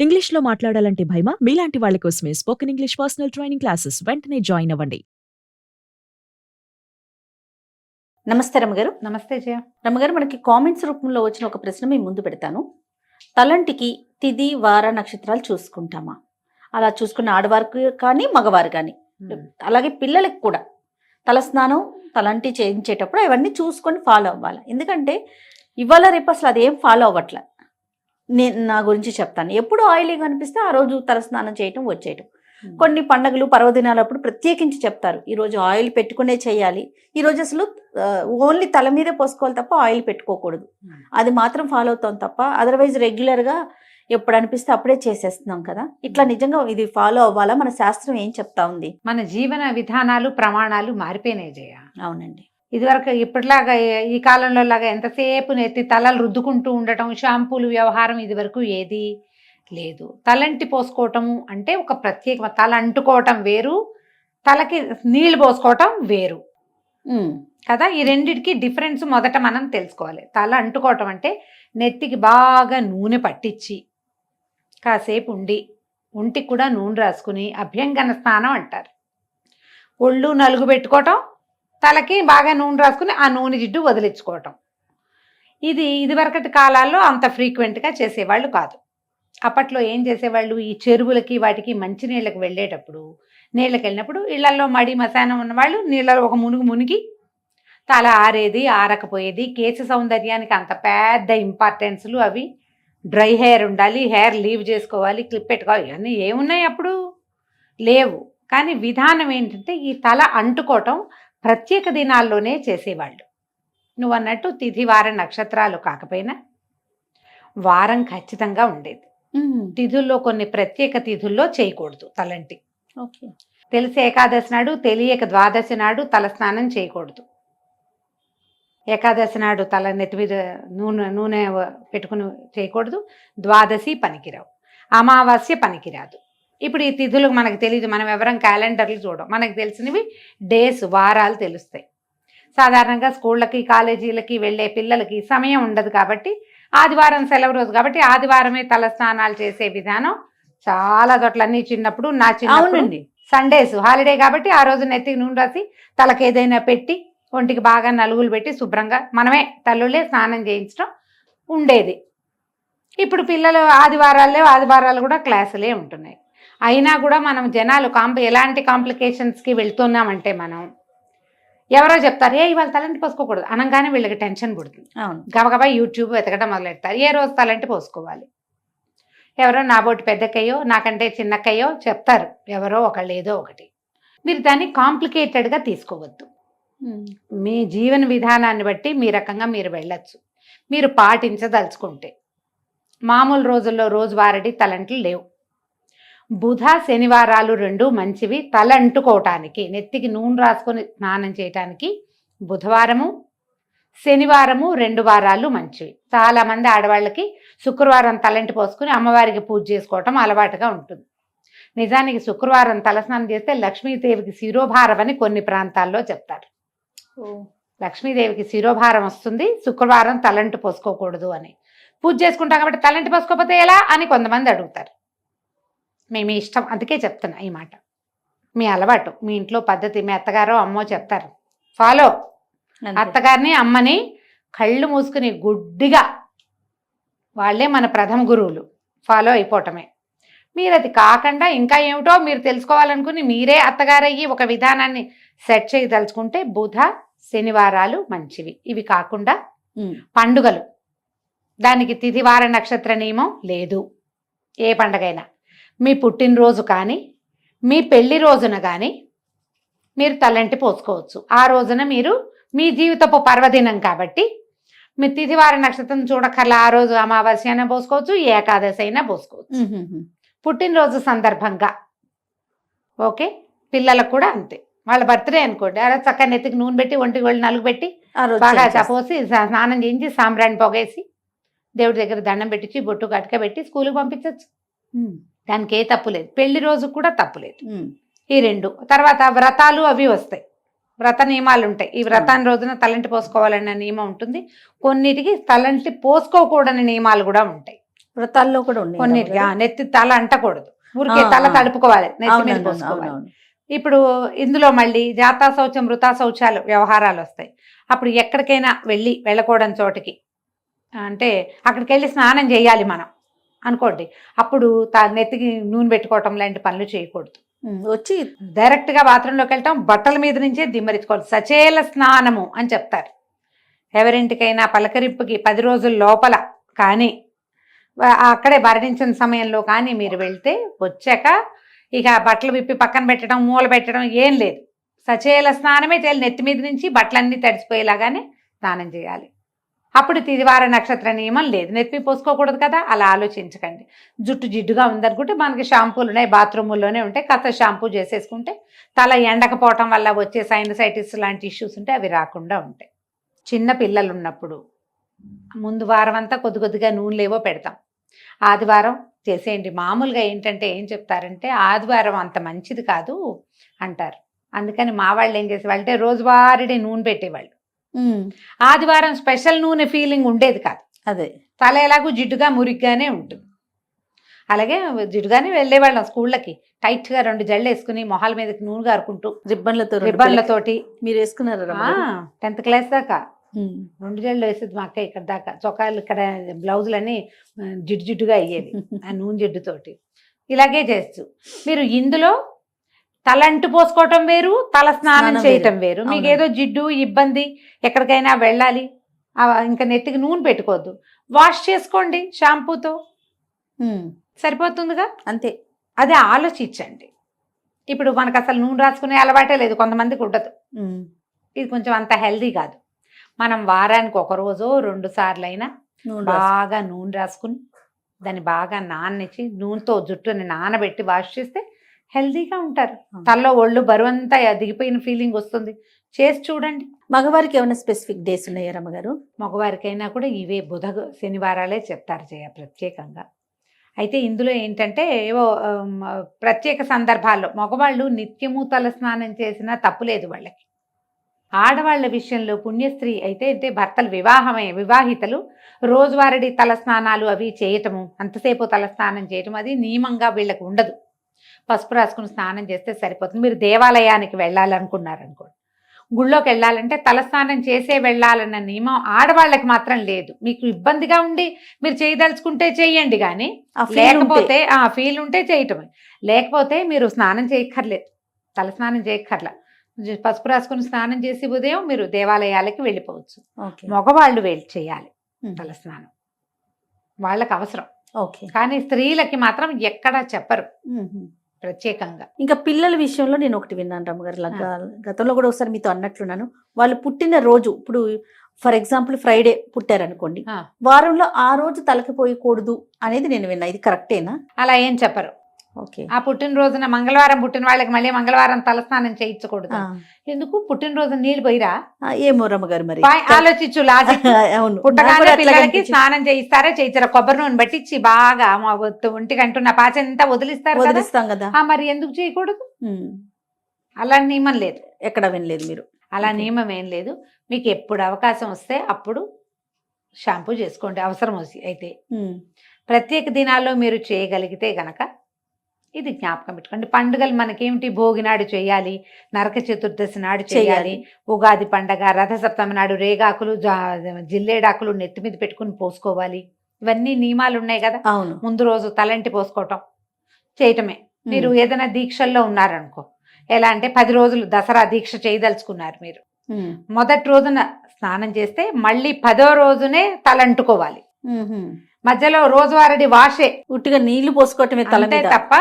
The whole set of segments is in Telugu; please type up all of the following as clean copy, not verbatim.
ఇంగ్లీష్‌లో మాట్లాడాలంటే భయమా? మీలాంటి వాళ్ళ కోసమే spoken English personal training classes వెంటనే జాయిన్ అవ్వండి. నమస్తే రమ్మగారు. నమస్తే జయ. రమ్మగారు, మనకి కామెంట్స్ రూపంలో వచ్చిన ఒక ప్రశ్న మీ ముందు పెడతాను. తలంటికి తిథి వార నక్షత్రాలు చూసుకుంటామా? అలా చూసుకున్న ఆడవారికి కానీ మగవారు కానీ, అలాగే పిల్లలకి కూడా తలస్నానం తలంటి చేయించేటప్పుడు అవన్నీ చూసుకొని ఫాలో అవ్వాలి. ఎందుకంటే ఇవాళ రేపు అసలు అదేం ఫాలో అవ్వట్లే. నేను నా గురించి చెప్తాను. ఎప్పుడు ఆయిలీగా అనిపిస్తే ఆ రోజు తలస్నానం చేయటం వచ్చేయటం. కొన్ని పండుగలు పర్వదినాలప్పుడు ప్రత్యేకించి చెప్తారు, ఈరోజు ఆయిల్ పెట్టుకునే చేయాలి, ఈరోజు అసలు ఓన్లీ తల మీదే పోసుకోవాలి తప్ప ఆయిల్ పెట్టుకోకూడదు. అది మాత్రం ఫాలో అవుతాం తప్ప అదర్వైజ్ రెగ్యులర్గా ఎప్పుడు అనిపిస్తే అప్పుడే చేసేస్తున్నాం కదా. ఇట్లా నిజంగా ఇది ఫాలో అవ్వాలా? మన శాస్త్రం ఏం చెప్తా ఉంది? మన జీవన విధానాలు ప్రమాణాలు మారిపోయినాయి జయ. అవునండి. ఇదివరకు ఇప్పటిలాగా ఈ కాలంలో లాగా ఎంతసేపు నెత్తి తలలు రుద్దుకుంటూ ఉండటం, షాంపూలు వ్యవహారం ఇదివరకు ఏది లేదు. తలంటి పోసుకోవటము అంటే ఒక ప్రత్యేక, తల అంటుకోవటం వేరు, తలకి నీళ్లు పోసుకోవటం వేరు కదా. ఈ రెండిటికి డిఫరెన్స్ మొదట మనం తెలుసుకోవాలి. తల అంటుకోవటం అంటే నెత్తికి బాగా నూనె పట్టించి కాసేపు ఉండి ఒంటికి కూడా నూనె రాసుకుని అభ్యంగన స్నానం అంటారు. ఒళ్ళు నలుగు పెట్టుకోవటం, తలకి బాగా నూనె రాసుకుని ఆ నూనె జిడ్డు వదిలించుకోవటం. ఇదివరకటి కాలాల్లో అంత ఫ్రీక్వెంట్గా చేసేవాళ్ళు కాదు. అప్పట్లో ఏం చేసేవాళ్ళు, ఈ చెరువులకి వాటికి మంచినీళ్ళకి వెళ్ళేటప్పుడు, నీళ్ళకి వెళ్ళినప్పుడు ఇళ్లలో మడి మశానం ఉన్నవాళ్ళు నీళ్ళలో ఒక మునిగి తల ఆరేది ఆరకపోయేది. కేశ సౌందర్యానికి అంత పెద్ద ఇంపార్టెన్స్లు అవి. డ్రై హెయిర్ ఉండాలి, హెయిర్ లీవ్ చేసుకోవాలి, క్లిప్ పెట్టుకోవాలి, ఇవన్నీ ఏమున్నాయి అప్పుడు లేవు. కానీ విధానం ఏంటంటే ఈ తల అంటుకోవటం ప్రత్యేక దినాల్లోనే చేసేవాళ్ళు. నువ్వు అన్నట్టు తిథి వార నక్షత్రాలు కాకపోయినా వారం ఖచ్చితంగా ఉండేది. తిథుల్లో కొన్ని ప్రత్యేక తిథుల్లో చేయకూడదు తలంటి. ఓకే. తెలిసి ఏకాదశి నాడు, తెలియక ద్వాదశి నాడు తల స్నానం చేయకూడదు. ఏకాదశి నాడు తల నెత్తి మీద నూనె పెట్టుకుని చేయకూడదు. ద్వాదశి పనికిరావు, అమావాస్య పనికిరాదు. ఇప్పుడు ఈ తిథులు మనకు తెలియదు, మనం ఎవరం క్యాలెండర్లు చూడం. మనకు తెలిసినవి డేస్, వారాలు తెలుస్తాయి. సాధారణంగా స్కూళ్ళకి కాలేజీలకి వెళ్ళే పిల్లలకి సమయం ఉండదు కాబట్టి, ఆదివారం సెలవు రోజు కాబట్టి ఆదివారమే తల స్నానాలు చేసే విధానం చాలా చోట్లన్నీ. చిన్నప్పుడు నా చిన్నప్పుడు సండేస్ హాలిడే కాబట్టి ఆ రోజు నెత్తికి నూనె రాసి తలకి ఏదైనా పెట్టి ఒంటికి బాగా నలుగులు పెట్టి శుభ్రంగా మనమే తల్లులే స్నానం చేయించడం ఉండేది. ఇప్పుడు పిల్లలు ఆదివారాలు కూడా క్లాసులే ఉంటున్నాయి. అయినా కూడా మనం జనాలు ఎలాంటి కాంప్లికేషన్స్కి వెళ్తున్నామంటే, మనం ఎవరో చెప్తారు ఇవాళ తలంటి పోసుకోకూడదు అనగానే వీళ్ళకి టెన్షన్ పుడుతుంది. అవును. గబగబా యూట్యూబ్ వెతకడం మొదలెడతారు. ఏ రోజు తలంటి పోసుకోవాలి, ఎవరో నాబోటి పెద్దక్కయ్యో నాకంటే చిన్నక్కయ్యో చెప్తారు, ఎవరో ఒకళ్ళు ఏదో ఒకటి. మీరు దాన్ని కాంప్లికేటెడ్గా తీసుకోవద్దు. మీ జీవన విధానాన్ని బట్టి మీ రకంగా మీరు వెళ్ళచ్చు, మీరు పాటించదలుచుకుంటే. మామూలు రోజుల్లో రోజువారీ తలంట్లు లేవు. బుధ శనివారాలు రెండు మంచివి తల అంటుకోవటానికి, నెత్తికి నూనె రాసుకొని స్నానం చేయటానికి. బుధవారము శనివారము 2 వారాలు మంచివి. చాలామంది ఆడవాళ్ళకి శుక్రవారం తలంటి పోసుకుని అమ్మవారికి పూజ చేసుకోవటం అలవాటుగా ఉంటుంది. నిజానికి శుక్రవారం తలస్నానం చేస్తే లక్ష్మీదేవికి శిరోభారం అని కొన్ని ప్రాంతాల్లో చెప్తారు. లక్ష్మీదేవికి శిరోభారం వస్తుంది, శుక్రవారం తలంటి పోసుకోకూడదు అని. పూజ చేసుకుంటాం కాబట్టి తలంటి పోసుకోకపోతే ఎలా అని కొంతమంది అడుగుతారు. మీ ఇష్టం, అందుకే చెప్తున్నా ఈ మాట. మీ అలవాటు, మీ ఇంట్లో పద్ధతి, మీ అత్తగారో అమ్మో చెప్తారు, ఫాలో. అత్తగారిని అమ్మని కళ్ళు మూసుకుని గుడ్డిగా, వాళ్ళే మన ప్రథమ గురువులు, ఫాలో అయిపోవటమే. మీరు అది కాకుండా ఇంకా ఏమిటో మీరు తెలుసుకోవాలనుకుని మీరే అత్తగారయ్యి ఒక విధానాన్ని సెట్ చేయదలుచుకుంటే బుధ శనివారాలు మంచివి. ఇవి కాకుండా పండుగలు, దానికి తిథి వార నక్షత్ర నియమం లేదు. ఏ పండగైనా మీ పుట్టినరోజు కానీ మీ పెళ్లి రోజున కానీ మీరు తలంటి పోసుకోవచ్చు. ఆ రోజున మీరు మీ జీవితపు పర్వదినం కాబట్టి మీ తిథివార నక్షత్రం చూడకల్లా ఆ రోజు అమావాస్య అయినా పోసుకోవచ్చు, ఏకాదశి అయినా పోసుకోవచ్చు. పుట్టినరోజు సందర్భంగా ఓకే. పిల్లలకు కూడా అంతే, వాళ్ళ బర్త్డే అనుకోండి, అలా చక్కగా నెత్తికి నూనె పెట్టి ఒంటికి వెళ్ళి నలుగు పెట్టి బాగా పోసి స్నానం చేయించి సాంబ్రాణి పొగేసి దేవుడి దగ్గర దండం పెట్టించి బొట్టు గట్క పెట్టి స్కూల్కి పంపించవచ్చు. దానికి ఏ తప్పు లేదు. పెళ్లి రోజు కూడా తప్పు లేదు. ఈ 2 తర్వాత వ్రతాలు అవి వస్తాయి, వ్రత నియమాలు ఉంటాయి. ఈ వ్రతాన్ని రోజున తలంటి పోసుకోవాలన్న నియమం ఉంటుంది. కొన్నిటికి తలంటి పోసుకోకూడని నియమాలు కూడా ఉంటాయి. వ్రతాల్లో కూడా ఉన్నాయి కొన్నిటికి నెత్తి తల అంటకూడదు, ఊరికే తల తడుపుకోవాలి, నెత్తి మీద పోసుకోవాలి. ఇప్పుడు ఇందులో మళ్ళీ జాతా శౌచం వృతా శౌచాలు వ్యవహారాలు వస్తాయి. అప్పుడు ఎక్కడికైనా వెళ్ళకూడని చోటికి, అంటే అక్కడికి వెళ్ళి స్నానం చేయాలి మనం అనుకోండి, అప్పుడు నెత్తికి నూనె పెట్టుకోవటం లాంటి పనులు చేయకూడదు. వచ్చి డైరెక్ట్గా బాత్రూంలోకి వెళ్ళటం, బట్టల మీద నుంచే దిమ్మరించుకోవాలి. సచేల స్నానము అని చెప్తారు. ఎవరింటికైనా పలకరింపుకి 10 రోజుల లోపల కానీ అక్కడే మరణించిన సమయంలో కానీ మీరు వెళ్తే వచ్చాక ఇక బట్టలు విప్పి పక్కన పెట్టడం, మూల పెట్టడం ఏం లేదు. సచేల స్నానమే చేయాలి. నెత్తి మీద నుంచి బట్టలన్నీ తడిసిపోయేలాగానే స్నానం చేయాలి. అప్పుడు తిదివార నక్షత్ర నియమం లేదు, నెత్తి పోసుకోకూడదు కదా, అలా ఆలోచించకండి. జుట్టు జిడ్డుగా ఉందనుకుంటే మనకి షాంపూలు ఉన్నాయి, బాత్రూముల్లోనే ఉంటాయి, కాస్త షాంపూ చేసేసుకుంటే తల ఎండకపోవటం వల్ల వచ్చే సైనసైటిస్ లాంటి ఇష్యూస్ ఉంటే అవి రాకుండా ఉంటాయి. చిన్న పిల్లలు ఉన్నప్పుడు ముందు వారం అంతా కొద్దిగా నూనెలేవో పెడతాం, ఆదివారం చేసేయండి. మామూలుగా ఏంటంటే ఏం చెప్తారంటే ఆదివారం అంత మంచిది కాదు అంటారు. అందుకని మా వాళ్ళు ఏం చేసేవాళ్ళు అంటే రోజువారీ నూనె పెట్టేవాళ్ళు. ఆదివారం స్పెషల్ నూనె ఫీలింగ్ ఉండేది కాదు. అదే తల ఎలాగూ జిడ్డుగా మురిగ్గానే ఉంటుంది. అలాగే జిడ్డుగానే వెళ్ళేవాళ్ళం స్కూళ్ళకి, టైట్గా 2 జళ్ళు వేసుకుని మొహాల మీదకి నూనె గారుకుంటూ రిబ్బన్లతోటి. మీరు వేసుకున్నారా 10th క్లాస్ దాకా 2 జళ్ళు వేసేది మా అక్క. ఇక్కడ దాకా చొక్కాలు, ఇక్కడ బ్లౌజులన్నీ జిడ్డుగా అయ్యేవి ఆ నూనె జిడ్డుతోటి. ఇలాగే చేస్తూ మీరు ఇందులో తలంటు పోసుకోవటం వేరు, తల స్నానం చేయటం వేరు. మీకు ఏదో జిడ్డు ఇబ్బంది, ఎక్కడికైనా వెళ్ళాలి, ఇంకా నెత్తికి నూనె పెట్టుకోవద్దు, వాష్ చేసుకోండి షాంపూతో, సరిపోతుందిగా, అంతే. అదే ఆలోచించండి. ఇప్పుడు మనకు అసలు నూనె రాసుకునే అలవాటే లేదు, కొంతమందికి ఉండదు. ఇది కొంచెం అంత హెల్దీ కాదు. మనం వారానికి 1 రోజు 2 సార్లు అయినా బాగా నూనె రాసుకుని దాన్ని బాగా నాననిచ్చి నూనెతో జుట్టుని నానబెట్టి వాష్ చేస్తే హెల్దీగా ఉంటారు. తలలో ఒళ్ళు బరువంతా దిగిపోయిన ఫీలింగ్ వస్తుంది. చేసి చూడండి. మగవారికి ఏమైనా స్పెసిఫిక్ డేస్ ఉన్నాయా రమ్మగారు? మగవారికైనా కూడా ఇవే బుధ శనివారాలే చెప్తారు ప్రత్యేకంగా. అయితే ఇందులో ఏంటంటే ఏవో ప్రత్యేక సందర్భాల్లో మగవాళ్ళు నిత్యము తల స్నానం చేసినా తప్పులేదు వాళ్ళకి. ఆడవాళ్ల విషయంలో పుణ్యస్త్రీ అయితే భర్తలు వివాహితలు రోజువారీ తల స్నానాలు అవి చేయటము, అంతసేపు తల స్నానం చేయటం అది నియమంగా వీళ్ళకి ఉండదు. పసుపు రాసుకుని స్నానం చేస్తే సరిపోతుంది. మీరు దేవాలయానికి వెళ్ళాలనుకున్నారనుకోండి, గుళ్ళోకి వెళ్ళాలంటే తలస్నానం చేసే వెళ్ళాలన్న నియమం ఆడవాళ్ళకి మాత్రం లేదు. మీకు ఇబ్బందిగా ఉండి మీరు చేయదలుచుకుంటే చెయ్యండి, కానీ లేకపోతే ఫీల్ ఉంటే చేయటమే. లేకపోతే మీరు స్నానం చేయక్కర్లేదు, తలస్నానం చేయక్కర్లా, పసుపు రాసుకుని స్నానం చేసి ఉదయం మీరు దేవాలయాలకి వెళ్ళిపోవచ్చు. మగవాళ్ళు చేయాలి తలస్నానం, వాళ్ళకి అవసరం. కానీ స్త్రీలకి మాత్రం ఎక్కడా చెప్పరు ప్రత్యేకంగా. ఇంకా పిల్లల విషయంలో నేను ఒకటి విన్నాను రమ్మగారు, గతంలో కూడా ఒకసారి మీతో అన్నట్లున్నాను. వాళ్ళు పుట్టిన రోజు, ఇప్పుడు ఫర్ ఎగ్జాంపుల్ ఫ్రైడే పుట్టారనుకోండి, వారంలో ఆ రోజు తలకి పోయకూడదు అనేది నేను విన్నా. ఇది కరెక్టేనా? అలా ఏం చెప్పరు. ఆ పుట్టినరోజున మంగళవారం పుట్టిన వాళ్ళకి మళ్ళీ మంగళవారం తలస్నానం చేయించకూడదు. ఎందుకు? పుట్టినరోజు నీళ్ళు పోయిరా? ఏమో రమ్మగారు, మరి ఆలోచించు లాజిక్. పుట్టగానే పిల్లలకి స్నానం చేయిస్తారా చేయించారా? కొబ్బరి నూనె పట్టించి బాగా ఒంటికి అంటున్న పాచంతా వదిలిస్తాం కదా, మరి ఎందుకు చేయకూడదు? అలా నియమం లేదు, ఎక్కడ వినలేదు మీరు. అలా నియమం ఏం లేదు. మీకు ఎప్పుడు అవకాశం వస్తే అప్పుడు షాంపూ చేసుకోండి అవసరం అయితే. ప్రత్యేక దినాల్లో మీరు చేయగలిగితే గనక ఇది జ్ఞాపకం పెట్టుకోండి. పండుగలు మనకేమిటి? భోగి నాడు చేయాలి, నరక చతుర్దశి నాడు చేయాలి, ఉగాది పండగ, రథసప్తమి నాడు రేగాకులు జిల్లేడాకులు నెత్తి మీద పెట్టుకుని పోసుకోవాలి. ఇవన్నీ నియమాలు ఉన్నాయి కదా. ముందు రోజు తలంటి పోసుకోవటం చేయటమే. మీరు ఏదైనా దీక్షల్లో ఉన్నారనుకో, ఎలా అంటే 10 రోజులు దసరా దీక్ష చేయదలుచుకున్నారు మీరు, మొదటి రోజున స్నానం చేస్తే మళ్ళీ 10వ రోజునే తలంటుకోవాలి. మధ్యలో రోజువారీ వాషే, ఉట్టిగా నీళ్లు పోసుకోవటమే తలంటే తప్ప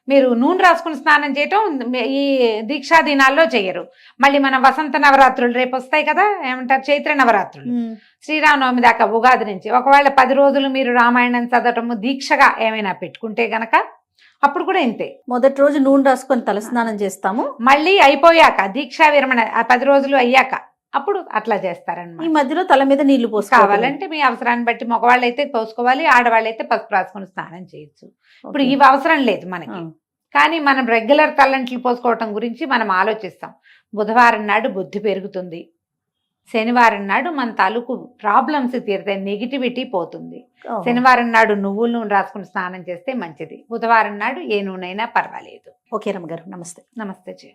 మీరు నూనె రాసుకుని స్నానం చేయటం ఈ దీక్షా దినాల్లో చెయ్యరు. మళ్ళీ మన వసంత నవరాత్రులు రేపు వస్తాయి కదా, ఏమంటారు, చైత్ర నవరాత్రులు, శ్రీరామనవమి దాకా ఉగాది నుంచి. ఒకవేళ 10 రోజులు మీరు రామాయణం చదవటము దీక్షగా ఏమైనా పెట్టుకుంటే గనక అప్పుడు కూడా ఇంతే. మొదటి రోజు నూనె రాసుకొని తలస్నానం చేస్తాము, మళ్ళీ అయిపోయాక దీక్షా విరమణ 10 రోజులు అయ్యాక అప్పుడు అట్లా చేస్తారన్నమాట. ఈ మధ్యలో తల మీద నీళ్లు పోసుకోవాలంటే మీ అవసరాన్ని బట్టి మగవాళ్ళు అయితే పోసుకోవాలి, ఆడవాళ్ళు అయితే పసుపు రాసుకొని స్నానం చేయొచ్చు. ఇప్పుడు ఇవి అవసరం లేదు మనకి, కానీ మనం రెగ్యులర్ తలంట్లు పోసుకోవటం గురించి మనం ఆలోచిస్తాం. బుధవారం నాడు బుద్ధి పెరుగుతుంది, శనివారం నాడు మన తాలూకు ప్రాబ్లమ్స్ తీరుతాయి, నెగిటివిటీ పోతుంది. ఓహో. శనివారం నాడు నువ్వుల నూనె రాసుకుని స్నానం చేస్తే మంచిది. బుధవారం నాడు ఏ నూనె అయినా పర్వాలేదు. ఓకే రమ్మగారు, నమస్తే. నమస్తే జయ.